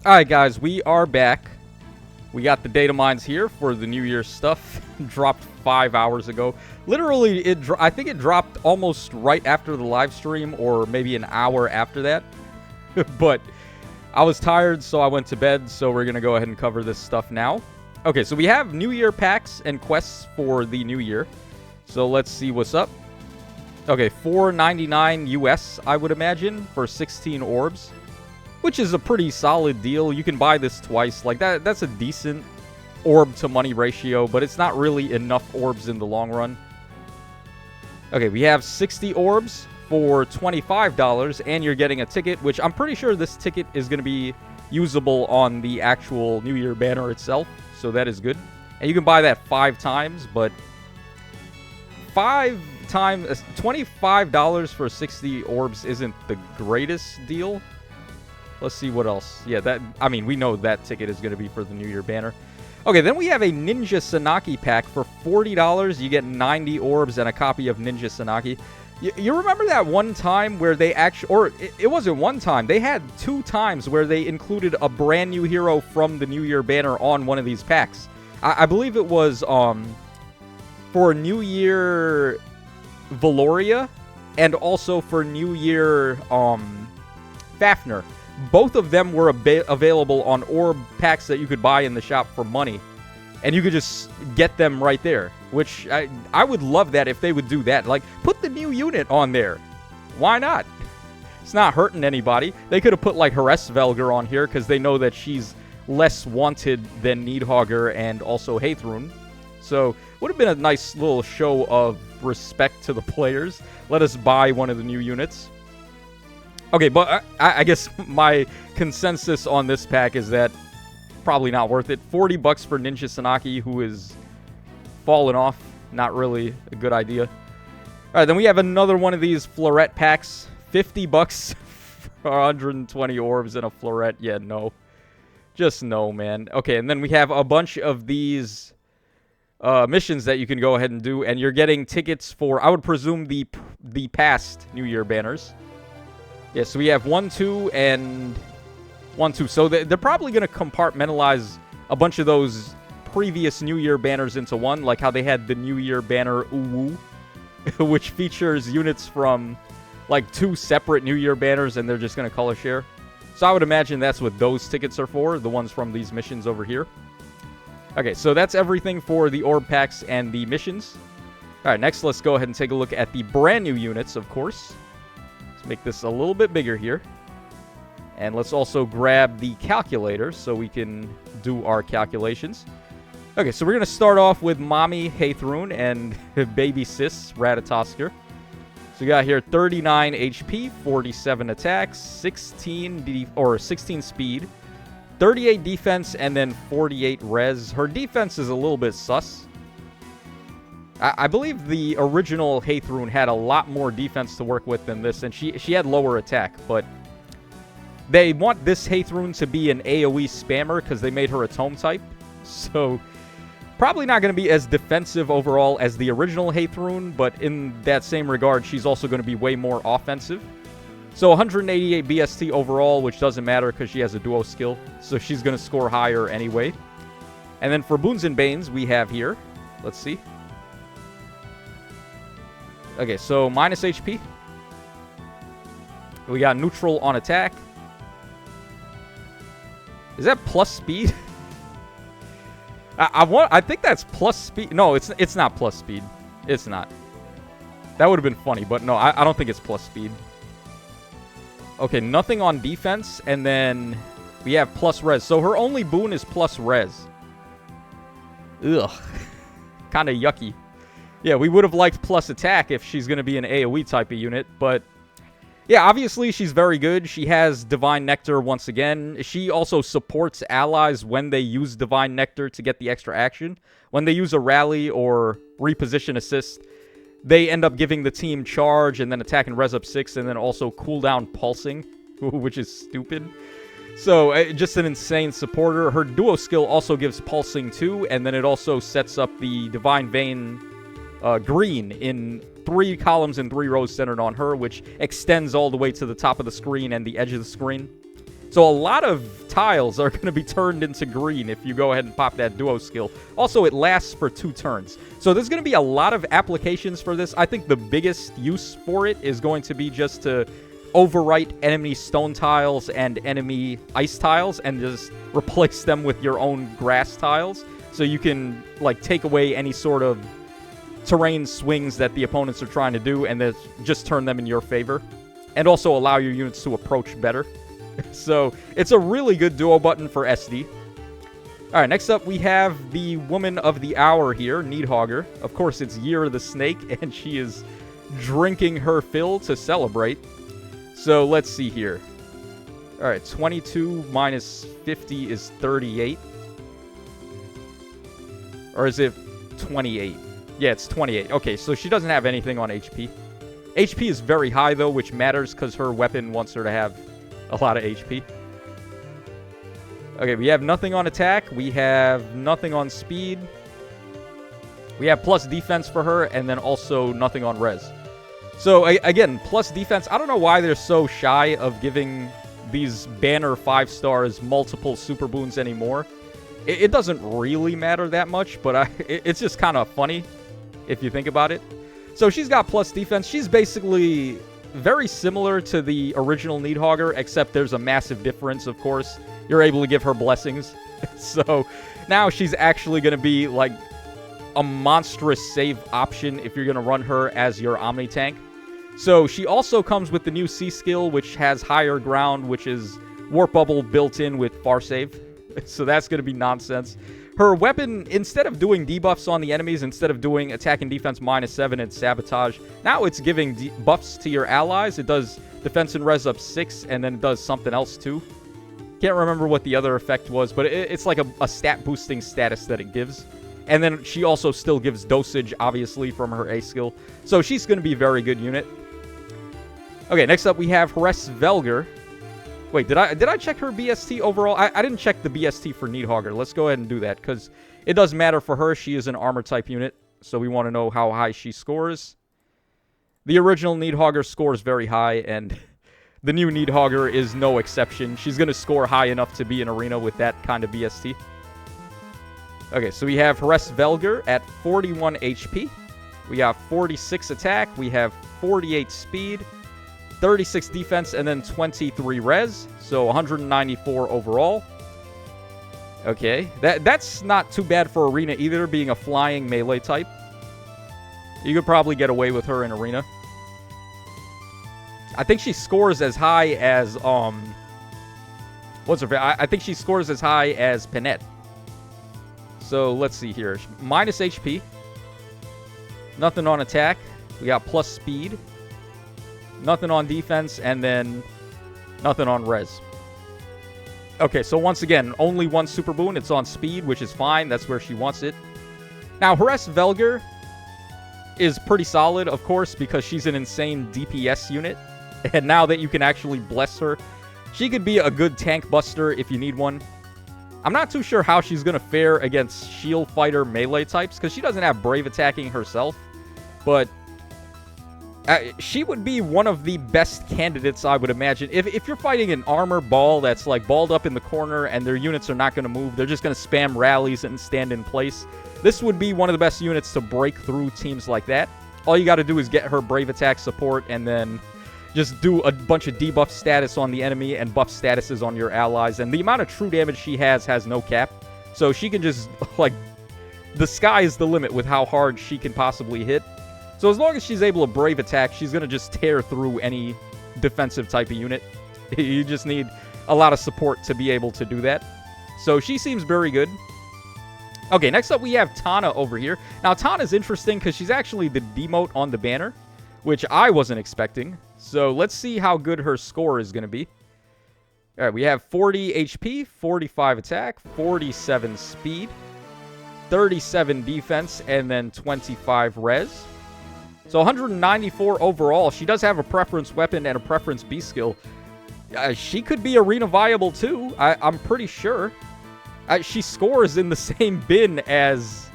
Alright, guys, we are back. We got the Datamines here for the New Year stuff. Dropped 5 hours ago. Literally, I think it dropped almost right after the live stream, or maybe an hour after that. But I was tired, so I went to bed, so we're going to go ahead and cover this stuff now. Okay, so we have New Year packs and quests for the New Year. So let's see what's up. Okay, $4.99 US, I would imagine, for 16 orbs. Which is a pretty solid deal. You can buy this twice. Like, that's a decent orb to money ratio, but it's not really enough orbs in the long run. Okay, we have 60 orbs for $25, and you're getting a ticket, which I'm pretty sure this ticket is going to be usable on the actual New Year banner itself, so that is good. And you can buy that 5 times, but 5 times, $25 for 60 orbs isn't the greatest deal. Let's see what else. Yeah, we know that ticket is going to be for the New Year banner. Okay, then we have a Ninja Sanaki pack for $40. You get 90 orbs and a copy of Ninja Sanaki. You remember that one time where they actually... Or, it wasn't one time. They had 2 times where they included a brand new hero from the New Year banner on one of these packs. I believe it was for New Year Valoria and also for New Year Fafnir. Both of them were available on orb packs that you could buy in the shop for money. And you could just get them right there. Which, I would love that if they would do that. Like, put the new unit on there. Why not? It's not hurting anybody. They could have put, like, Hræsvelgr on here, because they know that she's less wanted than Nidhogg and also Hræsvelgr. So, would have been a nice little show of respect to the players. Let us buy one of the new units. Okay, but I guess my consensus on this pack is that probably not worth it. $40 for Ninja Sanaki, who is falling off. Not really a good idea. All right, then we have another one of these Floret packs. $50 for 120 orbs and a Floret. Yeah, no. Just no, man. Okay, and then we have a bunch of these missions that you can go ahead and do, and you're getting tickets for, I would presume, the past New Year banners. Yeah, so we have 1, 2, and 1, 2. So they're probably going to compartmentalize a bunch of those previous New Year banners into one, like how they had the New Year banner Uwu, which features units from, like, 2 separate New Year banners, and they're just going to color share. So I would imagine that's what those tickets are for, the ones from these missions over here. Okay, so that's everything for the orb packs and the missions. All right, next let's go ahead and take a look at the brand new units, of course. Let's make this a little bit bigger here. And let's also grab the calculator so we can do our calculations. Okay, so we're going to start off with Mommy Hræsvelgr and Baby Sis Ratatoskr. So we got here 39 HP, 47 attacks, 16 speed, 38 defense, and then 48 res. Her defense is a little bit sus. I believe the original Hræsvelgr had a lot more defense to work with than this, and she had lower attack, but they want this Hræsvelgr to be an AoE spammer because they made her a tome type. So probably not going to be as defensive overall as the original Hræsvelgr, but in that same regard, she's also going to be way more offensive. So 188 BST overall, which doesn't matter because she has a duo skill, so she's going to score higher anyway. And then for Boons and Banes, we have here, let's see. Okay, so minus HP. We got neutral on attack. Is that plus speed? I think that's plus speed. No, it's not plus speed. It's not. That would have been funny, but no, I don't think it's plus speed. Okay, nothing on defense, and then we have plus res. So her only boon is plus res. Ugh. Kind of yucky. Yeah, we would have liked plus attack if she's going to be an AoE type of unit, but yeah, obviously she's very good. She has Divine Nectar once again. She also supports allies when they use Divine Nectar to get the extra action. When they use a rally or reposition assist, they end up giving the team charge and then attack and res up 6 and then also cooldown pulsing, which is stupid. So, just an insane supporter. Her duo skill also gives pulsing too, and then it also sets up the Divine Vein green in 3 columns and 3 rows centered on her, which extends all the way to the top of the screen and the edge of the screen. So a lot of tiles are going to be turned into green if you go ahead and pop that duo skill. Also, it lasts for 2 turns. So there's going to be a lot of applications for this. I think the biggest use for it is going to be just to overwrite enemy stone tiles and enemy ice tiles and just replace them with your own grass tiles. So you can, like, take away any sort of terrain swings that the opponents are trying to do and then just turn them in your favor. And also allow your units to approach better. So it's a really good duo button for SD. All right, next up we have the woman of the hour here, Nidhogg. Of course, it's Year of the Snake, and she is drinking her fill to celebrate. So let's see here. All right, 22 minus 50 is 38. Or is it 28? Yeah, it's 28. Okay, so she doesn't have anything on HP. HP is very high, though, which matters because her weapon wants her to have a lot of HP. Okay, we have nothing on attack. We have nothing on speed. We have plus defense for her, and then also nothing on res. So, again, plus defense. I don't know why they're so shy of giving these banner 5 stars multiple super boons anymore. It doesn't really matter that much, but it's just kind of funny if you think about it. So she's got plus defense. She's basically very similar to the original Nidhogg, except there's a massive difference, of course. You're able to give her blessings. So now she's actually going to be like a monstrous save option if you're going to run her as your Omni tank. So she also comes with the new C skill, which has higher ground, which is Warp Bubble built in with far save. So that's going to be nonsense. Her weapon, instead of doing debuffs on the enemies, instead of doing attack and defense -7 and sabotage, now it's giving buffs to your allies. It does defense and res up 6, and then it does something else too. Can't remember what the other effect was, but it's like a stat boosting status that it gives. And then she also still gives dosage, obviously, from her A skill. So she's going to be a very good unit. Okay, next up we have Hræsvelgr. Wait, did I check her BST overall? I didn't check the BST for Nidhogg. Let's go ahead and do that, because it does matter for her. She is an armor-type unit, so we want to know how high she scores. The original Nidhogg scores very high, and the new Nidhogg is no exception. She's going to score high enough to be in arena with that kind of BST. Okay, so we have Hræsvelgr at 41 HP. We have 46 attack. We have 48 speed. 36 defense, and then 23 res, so 194 overall. Okay, that's not too bad for arena either, being a flying melee type. You could probably get away with her in arena. I think she scores as high as, what's her face? I think she scores as high as Panette. So, let's see here. Minus HP. Nothing on attack. We got plus speed. Nothing on defense, and then nothing on res. Okay, so once again, only one super boon. It's on speed, which is fine. That's where she wants it. Now, Hræsvelgr is pretty solid, of course, because she's an insane DPS unit. And now that you can actually bless her, she could be a good tank buster if you need one. I'm not too sure how she's going to fare against shield fighter melee types, because she doesn't have brave attacking herself. But she would be one of the best candidates, I would imagine. If you're fighting an armor ball that's like balled up in the corner and their units are not going to move, they're just going to spam rallies and stand in place, this would be one of the best units to break through teams like that. All you got to do is get her brave attack support and then just do a bunch of debuff status on the enemy and buff statuses on your allies. And the amount of true damage she has no cap. So she can just, like, the sky is the limit with how hard she can possibly hit. So as long as she's able to brave attack, she's going to just tear through any defensive type of unit. You just need a lot of support to be able to do that. So she seems very good. Okay, next up we have Tana over here. Now, Tana's interesting because she's actually the demote on the banner, which I wasn't expecting. So let's see how good her score is going to be. All right, we have 40 HP, 45 attack, 47 speed, 37 defense, and then 25 res. So 194 overall. She does have a preference weapon and a preference B skill. She could be arena viable too. I'm pretty sure. She scores in the same bin as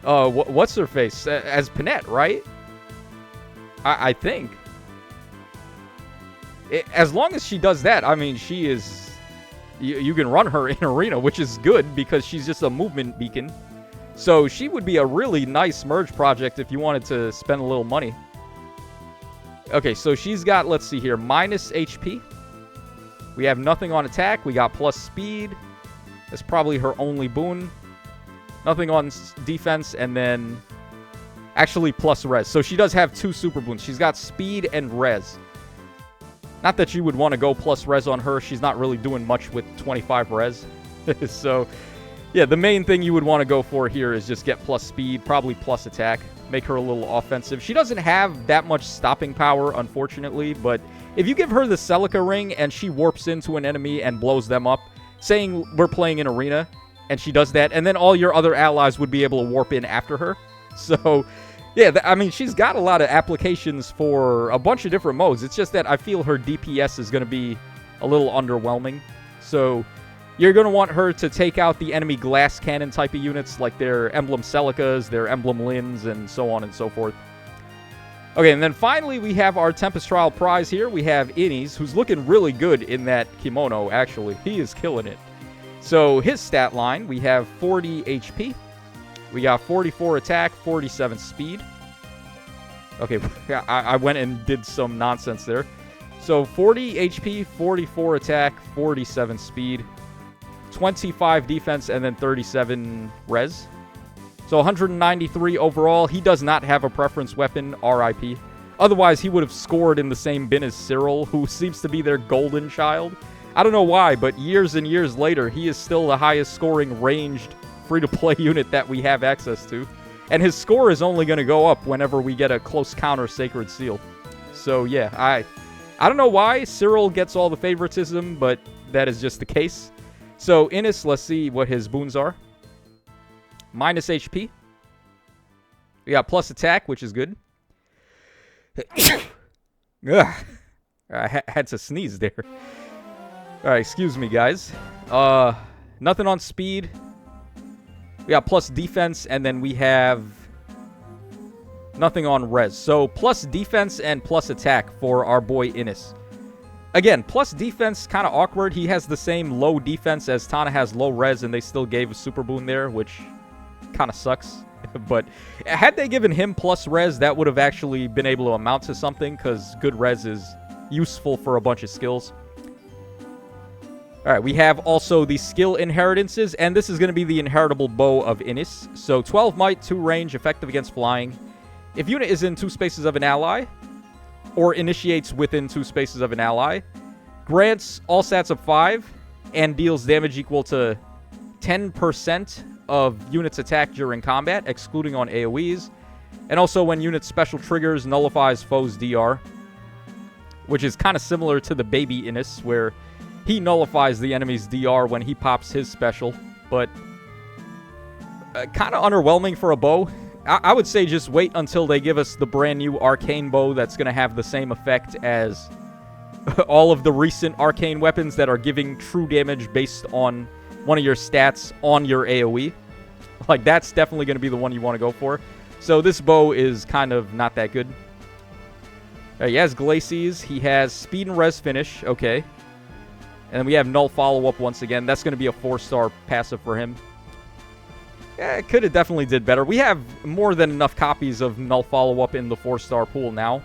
what's her face? As Panette, right? I think. As long as she does that, I mean, she is... you can run her in Arena, which is good because she's just a movement beacon. So she would be a really nice merge project if you wanted to spend a little money. Okay, so she's got, let's see here, minus HP. We have nothing on attack. We got plus speed. That's probably her only boon. Nothing on defense, and then actually plus res. So she does have 2 super boons. She's got speed and res. Not that you would want to go plus res on her. She's not really doing much with 25 res. So, yeah, the main thing you would want to go for here is just get plus speed, probably plus attack. Make her a little offensive. She doesn't have that much stopping power, unfortunately, but if you give her the Hræsvelgr ring and she warps into an enemy and blows them up, saying we're playing in Arena, and she does that, and then all your other allies would be able to warp in after her. So, yeah, I mean, she's got a lot of applications for a bunch of different modes. It's just that I feel her DPS is going to be a little underwhelming. So, you're going to want her to take out the enemy glass cannon type of units, like their Emblem Celica's, their Emblem Lins, and so on and so forth. Okay, and then finally we have our Tempest Trial prize here. We have Innies, who's looking really good in that kimono, actually. He is killing it. So, his stat line, we have 40 HP. We got 44 attack, 47 speed. Okay, I went and did some nonsense there. So 40 HP, 44 attack, 47 speed, 25 defense, and then 37 res. So 193 overall. He does not have a preference weapon, RIP. Otherwise, he would have scored in the same bin as Cyril, who seems to be their golden child. I don't know why, but years and years later, he is still the highest scoring ranged free-to-play unit that we have access to. And his score is only going to go up whenever we get a close counter Sacred Seal. So, yeah, I don't know why Cyril gets all the favoritism, but that is just the case. So, Innis, let's see what his boons are. Minus HP. We got plus attack, which is good. Ugh. I had to sneeze there. Alright, excuse me, guys. Nothing on speed. We got plus defense, and then we have nothing on res. So, plus defense and plus attack for our boy Innis. Again, plus defense, kind of awkward. He has the same low defense as Tana has low res, and they still gave a super boon there, which kind of sucks. But had they given him plus res, that would have actually been able to amount to something, because good res is useful for a bunch of skills. Alright, we have also the skill inheritances, and this is going to be the inheritable bow of Innis. So 12 might, 2 range, effective against flying. If unit is in 2 spaces of an ally, or initiates within 2 spaces of an ally, grants all stats of 5, and deals damage equal to 10% of unit's attack during combat, excluding on AoEs. And also when unit's special triggers, nullifies foes' DR, which is kind of similar to the baby Innis, where he nullifies the enemy's DR when he pops his special, but kind of underwhelming for a bow. I would say just wait until they give us the brand new arcane bow that's going to have the same effect as all of the recent arcane weapons that are giving true damage based on one of your stats on your AoE. Like, that's definitely going to be the one you want to go for. So this bow is kind of not that good. He has Glacies. He has speed and res finish. Okay. And then we have null follow-up once again. That's going to be a 4-star passive for him. Yeah, it could have definitely did better. We have more than enough copies of null follow-up in the 4-star pool now.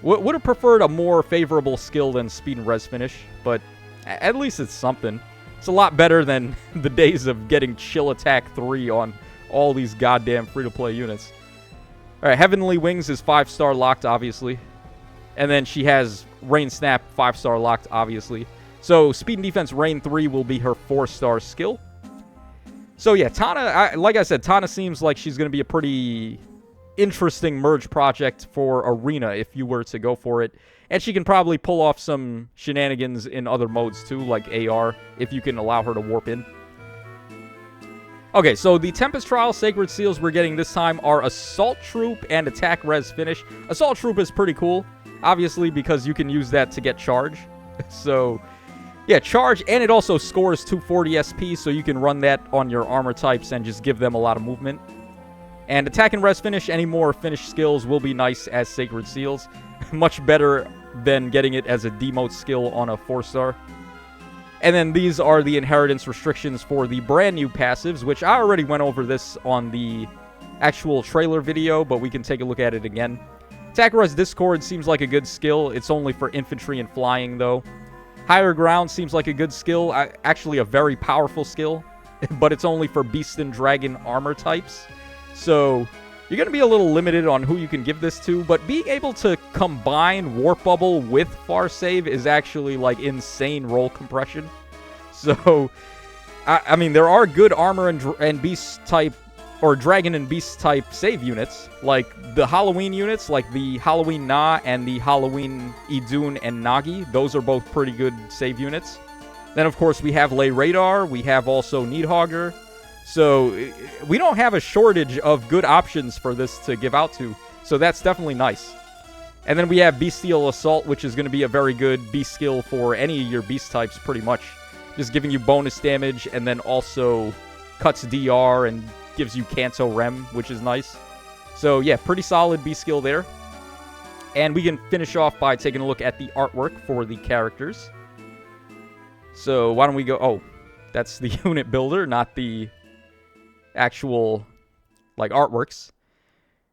Would have preferred a more favorable skill than speed and res finish, but at least it's something. It's a lot better than the days of getting chill attack 3 on all these goddamn free-to-play units. Alright, Heavenly Wings is 5-star locked, obviously. And then she has Rain Snap, 5-star locked, obviously. So, Speed and Defense Rain 3 will be her 4-star skill. So, yeah, Tana, like I said, Tana seems like she's going to be a pretty interesting merge project for Arena if you were to go for it. And she can probably pull off some shenanigans in other modes, too, like AR, if you can allow her to warp in. Okay, so the Tempest Trial Sacred Seals we're getting this time are Assault Troop and Attack Res Finish. Assault Troop is pretty cool, obviously, because you can use that to get charge. So, yeah, charge, and it also scores 240 SP, so you can run that on your armor types and just give them a lot of movement. And Attack and Res Finish, any more finish skills will be nice as Sacred Seals. Much better than getting it as a demote skill on a 4-star. And then these are the inheritance restrictions for the brand new passives, which I already went over this on the actual trailer video, but we can take a look at it again. Attack Rush Discord seems like a good skill. It's only for infantry and flying, though. Higher Ground seems like a good skill, actually a very powerful skill, but it's only for Beast and Dragon armor types. So you're going to be a little limited on who you can give this to, but being able to combine Warp Bubble with Far Save is actually, like, insane roll compression. So, I mean, there are good armor and beast type, or dragon and beast type save units, like the Halloween units, like the Halloween Na and the Halloween Idun and Nagi. Those are both pretty good save units. Then, of course, we have Lay Radar. We have also Nidhogg. So we don't have a shortage of good options for this to give out to. So that's definitely nice. And then we have Bestial Assault, which is going to be a very good beast skill for any of your beast types, pretty much. Just giving you bonus damage, and then also cuts DR and gives you Kanto Rem, which is nice. So yeah, pretty solid beast skill there. And we can finish off by taking a look at the artwork for the characters. So why don't we go... Oh, that's the unit builder, not the actual, like, artworks.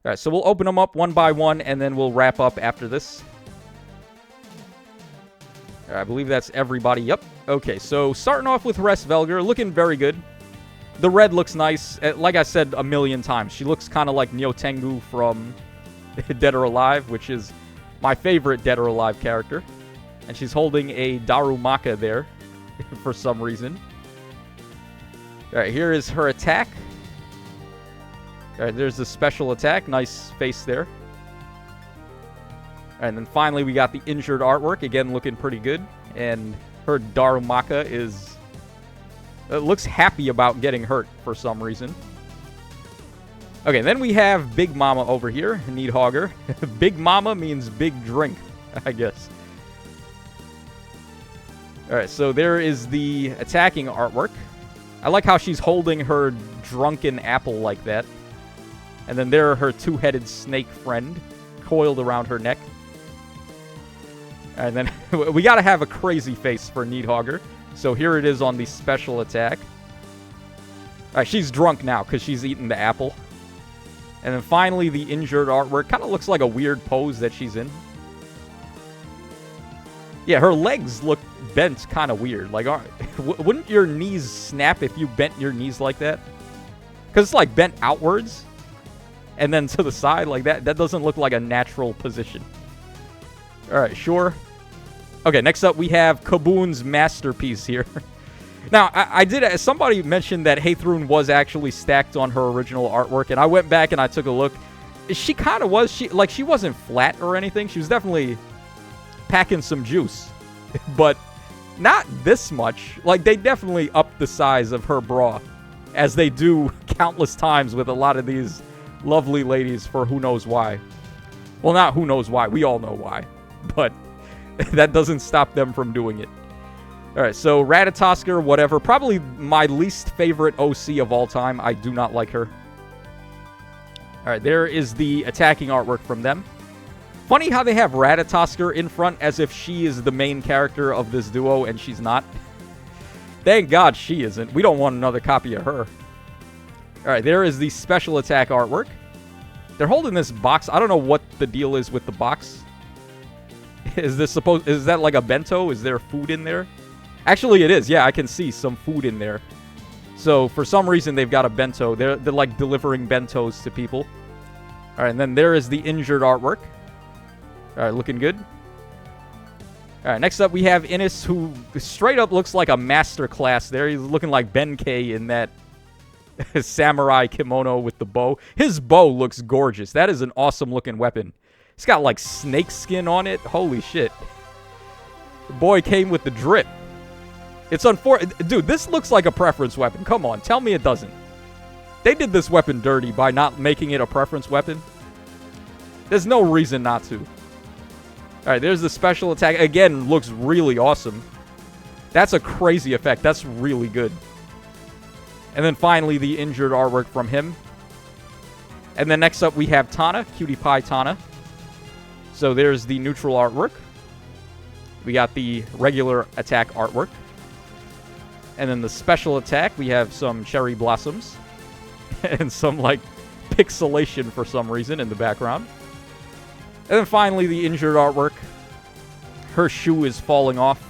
All right, so we'll open them up one by one, and then we'll wrap up after this. All right, I believe that's everybody. Yep. Okay, so starting off with Hræsvelgr, looking very good. The red looks nice. Like I said a million times, she looks kind of like Nyotengu from Dead or Alive, which is my favorite Dead or Alive character. And she's holding a Darumaka there for some reason. All right, here is her attack. All right, there's the special attack. Nice face there. And then finally, we got the injured artwork. Again, looking pretty good. And her Darumaka is... looks happy about getting hurt for some reason. Okay, then we have Big Mama over here, Nidhogg. Big Mama means big drink, I guess. All right, so there is the attacking artwork. I like how she's holding her drunken apple like that. And then there, her two-headed snake friend coiled around her neck. And then we got to have a crazy face for Nidhogg. So here it is on the special attack. All right, she's drunk now because she's eaten the apple. And then finally, the injured artwork. Kind of looks like a weird pose that she's in. Yeah, her legs look bent kind of weird. Like, wouldn't your knees snap if you bent your knees like that? Because it's like bent outwards. And then to the side like that. That doesn't look like a natural position. All right, sure. Okay, next up we have Kaboon's masterpiece here. Now, I did... Somebody mentioned that Hræthrun was actually stacked on her original artwork, and I went back and I took a look. She kind of was. She wasn't flat or anything. She was definitely packing some juice. But not this much. Like, they definitely upped the size of her bra, as they do countless times with a lot of these lovely ladies for who knows why. Well, not who knows why. We all know why. But that doesn't stop them from doing it. All right, so Ratatoskr, whatever. Probably my least favorite OC of all time. I do not like her. All right, there is the attacking artwork from them. Funny how they have Ratatoskr in front as if she is the main character of this duo, and she's not. Thank God she isn't. We don't want another copy of her. All right, there is the special attack artwork. They're holding this box. I don't know what the deal is with the box. Is that like a bento? Is there food in there? Actually, it is. Yeah, I can see some food in there. So, for some reason, they've got a bento. They're like delivering bentos to people. All right, and then there is the injured artwork. All right, looking good. All right, next up, we have Innis, who straight up looks like a master class there. He's looking like Benkei in that samurai kimono with the bow. His bow looks gorgeous. That is an awesome-looking weapon. It's got, like, snake skin on it. Holy shit. The boy came with the drip. It's unfortunate. Dude, this looks like a preference weapon. Come on, tell me it doesn't. They did this weapon dirty by not making it a preference weapon. There's no reason not to. All right, there's the special attack. Again, looks really awesome. That's a crazy effect. That's really good. And then finally, the injured artwork from him. And then next up, we have Tana, Cutie Pie Tana. So there's the neutral artwork. We got the regular attack artwork. And then the special attack, we have some cherry blossoms. And some, like, pixelation for some reason in the background. And then finally, the injured artwork. Her shoe is falling off.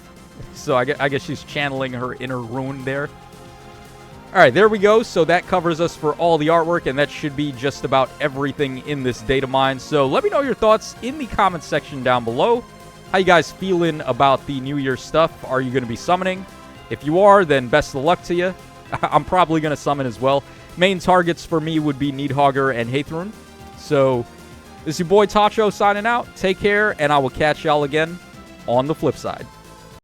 So I guess she's channeling her inner rune there. Alright, there we go. So that covers us for all the artwork, and that should be just about everything in this Datamines. So let me know your thoughts in the comments section down below. How you guys feeling about the New Year stuff? Are you going to be summoning? If you are, then best of luck to you. I'm probably going to summon as well. Main targets for me would be Nidhogg and Hræsvelgr. So, this is your boy Tacho signing out. Take care, and I will catch y'all again on the flip side.